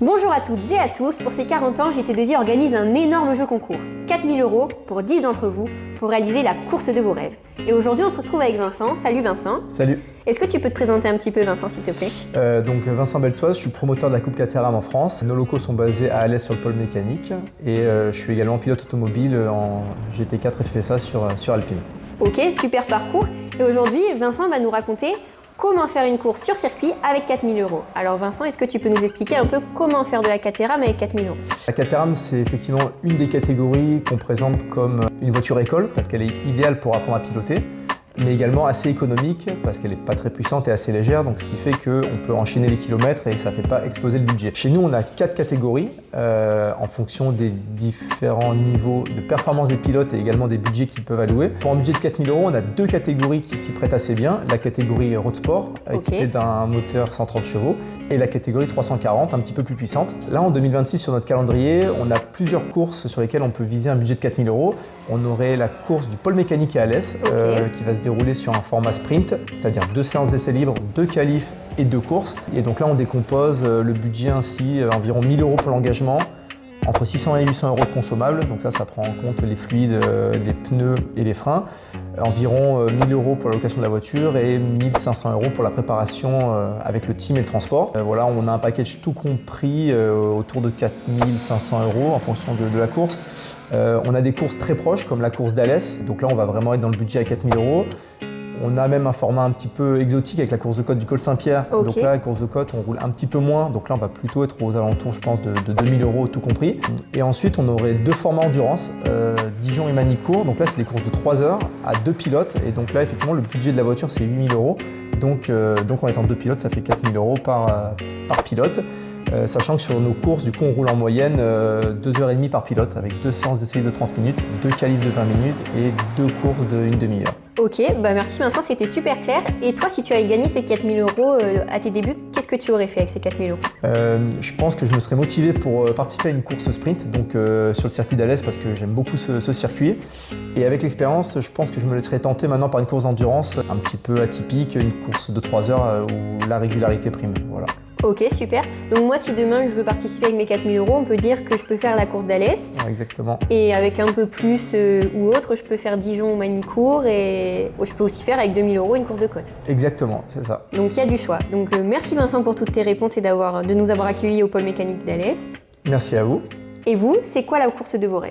Bonjour à toutes et à tous, pour ces 40 ans, GT2I organise un énorme jeu concours. 4 000 € pour 10 d'entre vous pour réaliser la course de vos rêves. Et aujourd'hui, on se retrouve avec Vincent. Salut Vincent. Salut. Est-ce que tu peux te présenter un petit peu, Vincent, s'il te plaît? Donc Vincent Beltoise, je suis promoteur de la Coupe Caterham en France. Nos locaux sont basés à Alès sur le pôle mécanique et je suis également pilote automobile en GT4 FFSA sur Alpine. Ok, super parcours. Et aujourd'hui, Vincent va nous raconter comment faire une course sur circuit avec 4 000 €. Alors Vincent, est-ce que tu peux nous expliquer un peu comment faire de la Caterham avec 4 000 €? La Caterham, c'est effectivement une des catégories qu'on présente comme une voiture école parce qu'elle est idéale pour apprendre à piloter, mais également assez économique parce qu'elle n'est pas très puissante et assez légère, donc ce qui fait qu'on peut enchaîner les kilomètres et ça ne fait pas exploser le budget. Chez nous, on a 4 catégories en fonction des différents niveaux de performance des pilotes et également des budgets qu'ils peuvent allouer. Pour un budget de 4 000 €, on a 2 catégories qui s'y prêtent assez bien. La catégorie Road Sport, équipée d'un moteur 130 chevaux, et la catégorie 340, un petit peu plus puissante. Là, en 2026, sur notre calendrier, on a plusieurs courses sur lesquelles on peut viser un budget de 4 000 €. On aurait la course du pôle mécanique à Alès, qui va se dérouler sur un format sprint, c'est-à-dire 2 séances d'essais libres, 2 qualifs et 2 courses. Et donc là, on décompose le budget ainsi, environ 1 000 € pour l'engagement, entre 600 et 800 € de consommables, donc ça prend en compte les fluides, les pneus et les freins, environ 1 000 € pour la location de la voiture et 1 500 € pour la préparation avec le team et le transport. Voilà, on a un package tout compris autour de 4 500 € en fonction de la course. On a des courses très proches comme la course d'Alès, donc là on va vraiment être dans le budget à 4 000 €. On a même un format un petit peu exotique avec la course de côte du col Saint-Pierre. Okay. Donc là, la course de côte, on roule un petit peu moins. Donc là, on va plutôt être aux alentours, je pense, de 2 000 € tout compris. Et ensuite, on aurait 2 formats endurance, Dijon et Manicourt. Donc là, c'est des courses de 3 heures à 2 pilotes. Et donc là, effectivement, le budget de la voiture, c'est 8 000 €. Donc en étant 2 pilotes, ça fait 4 000 € par pilote. Sachant que sur nos courses, du coup, on roule en moyenne 2h30 par pilote avec 2 séances d'essai de 30 minutes, 2 qualifs de 20 minutes et 2 courses de 1/2 heure. Ok, merci Vincent, c'était super clair. Et toi, si tu avais gagné ces 4 000 € à tes débuts, qu'est-ce que tu aurais fait avec ces 4 000 €? Je pense que je me serais motivé pour participer à une course sprint, donc sur le circuit d'Alès parce que j'aime beaucoup ce circuit. Et avec l'expérience, je pense que je me laisserais tenter maintenant par une course d'endurance un petit peu atypique, une course de 3 heures où la régularité prime. Voilà. Ok, super. Donc moi, si demain je veux participer avec mes 4 000 €, on peut dire que je peux faire la course d'Alès. Exactement. Et avec un peu plus ou autre, je peux faire Dijon ou Manicourt et je peux aussi faire avec 2 000 € une course de côte. Exactement, c'est ça. Donc il y a du choix. Donc merci Vincent pour toutes tes réponses et de nous avoir accueillis au pôle mécanique d'Alès. Merci à vous. Et vous, c'est quoi la course de vos rêves?